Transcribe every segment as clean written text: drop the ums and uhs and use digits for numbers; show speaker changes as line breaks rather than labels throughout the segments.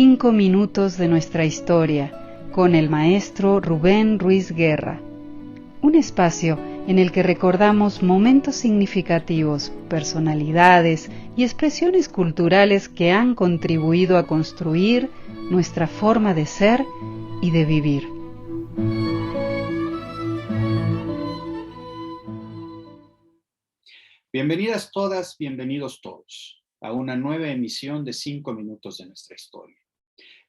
5 minutos de nuestra historia con el maestro Rubén Ruiz Guerra. Un espacio en el que recordamos momentos significativos, personalidades y expresiones culturales que han contribuido a construir nuestra forma de ser y de vivir.
Bienvenidas todas, bienvenidos todos a una nueva emisión de 5 minutos de nuestra historia.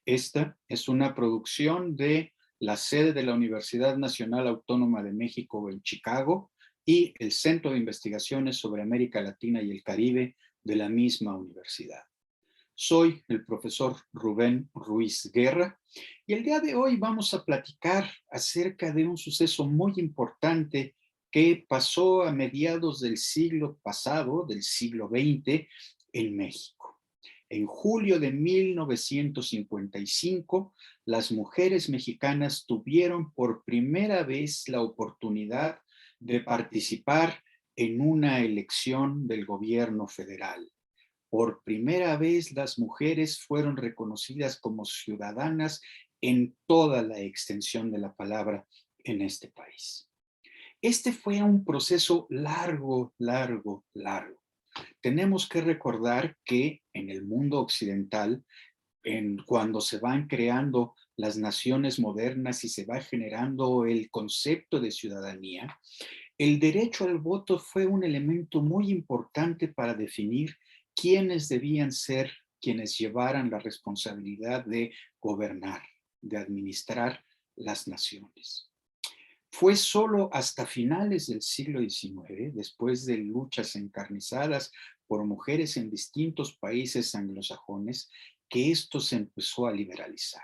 Esta es una producción de la sede de la Universidad Nacional Autónoma de México en Chicago y el Centro de Investigaciones sobre América Latina y el Caribe de la misma universidad. Soy el profesor Rubén Ruiz Guerra y el día de hoy vamos a platicar acerca de un suceso muy importante que pasó a mediados del siglo pasado, del siglo XX, en México. En julio de 1955, las mujeres mexicanas tuvieron por primera vez la oportunidad de participar en una elección del gobierno federal. Por primera vez, las mujeres fueron reconocidas como ciudadanas en toda la extensión de la palabra en este país. Este fue un proceso largo. Tenemos que recordar que en el mundo occidental, cuando se van creando las naciones modernas y se va generando el concepto de ciudadanía, el derecho al voto fue un elemento muy importante para definir quiénes debían ser quienes llevaran la responsabilidad de gobernar, de administrar las naciones. Fue solo hasta finales del siglo XIX, después de luchas encarnizadas por mujeres en distintos países anglosajones, que esto se empezó a liberalizar.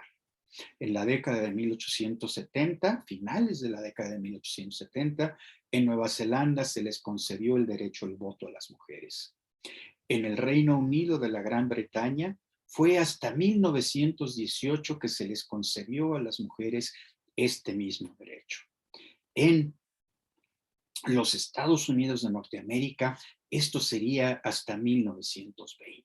En la década de 1870, finales de la década de 1870, en Nueva Zelanda se les concedió el derecho al voto a las mujeres. En el Reino Unido de la Gran Bretaña fue hasta 1918 que se les concedió a las mujeres este mismo derecho. En los Estados Unidos de Norteamérica, esto sería hasta 1920.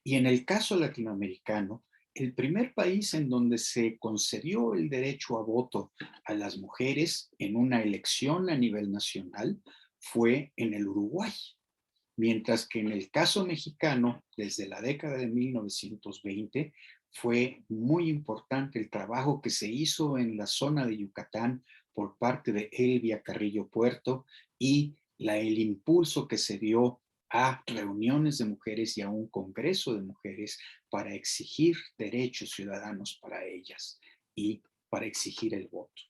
Y en el caso latinoamericano, el primer país en donde se concedió el derecho a voto a las mujeres en una elección a nivel nacional fue en el Uruguay. Mientras que en el caso mexicano, desde la década de 1920, fue muy importante el trabajo que se hizo en la zona de Yucatán por parte de Elvia Carrillo Puerto y el impulso que se dio a reuniones de mujeres y a un congreso de mujeres para exigir derechos ciudadanos para ellas y para exigir el voto.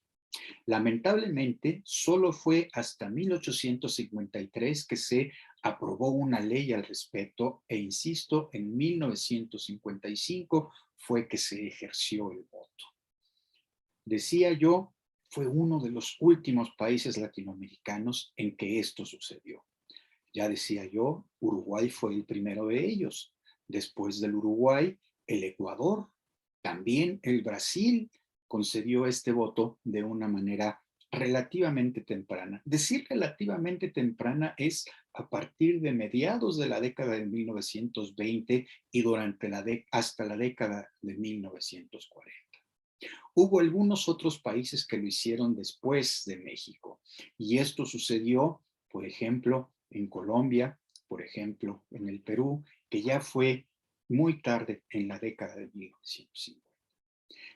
Lamentablemente, solo fue hasta 1853 que se aprobó una ley al respecto e, insisto, en 1955 fue que se ejerció el voto. Decía yo, fue uno de los últimos países latinoamericanos en que esto sucedió. Ya decía yo, Uruguay fue el primero de ellos. Después del Uruguay, el Ecuador, también el Brasil concedió este voto de una manera relativamente temprana. Decir relativamente temprana es a partir de mediados de la década de 1920 y hasta la década de 1940. Hubo algunos otros países que lo hicieron después de México y esto sucedió, por ejemplo, en Colombia, por ejemplo, en el Perú, que ya fue muy tarde en la década de 1950.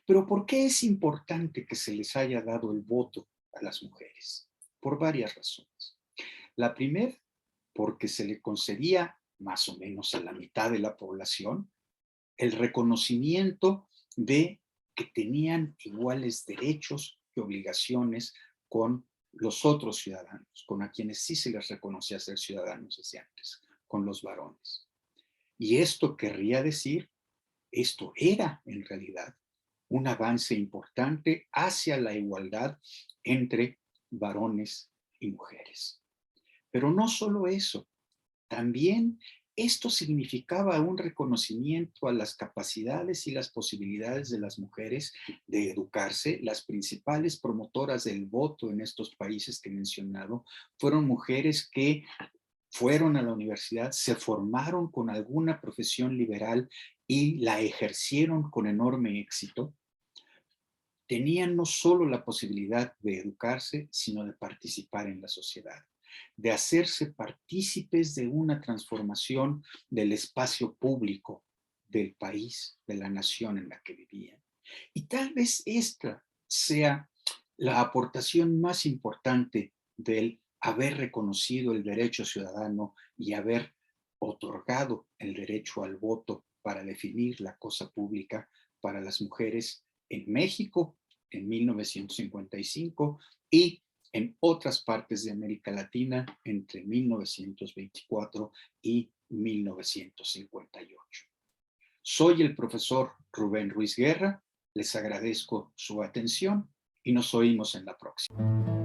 Pero ¿por qué es importante que se les haya dado el voto a las mujeres? Por varias razones. La primera, porque se le concedía más o menos a la mitad de la población el reconocimiento de que tenían iguales derechos y obligaciones con los otros ciudadanos, con a quienes sí se les reconocía ser ciudadanos desde antes, con los varones. Y esto querría decir, esto era en realidad un avance importante hacia la igualdad entre varones y mujeres. Pero no solo eso, también esto significaba un reconocimiento a las capacidades y las posibilidades de las mujeres de educarse. Las principales promotoras del voto en estos países que he mencionado fueron mujeres que fueron a la universidad, se formaron con alguna profesión liberal y la ejercieron con enorme éxito, tenían no solo la posibilidad de educarse, sino de participar en la sociedad, de hacerse partícipes de una transformación del espacio público del país, de la nación en la que vivían. Y tal vez esta sea la aportación más importante del haber reconocido el derecho ciudadano y haber otorgado el derecho al voto para definir la cosa pública para las mujeres en México en 1955 y en otras partes de América Latina entre 1924 y 1958. Soy el profesor Rubén Ruiz Guerra, les agradezco su atención y nos oímos en la próxima.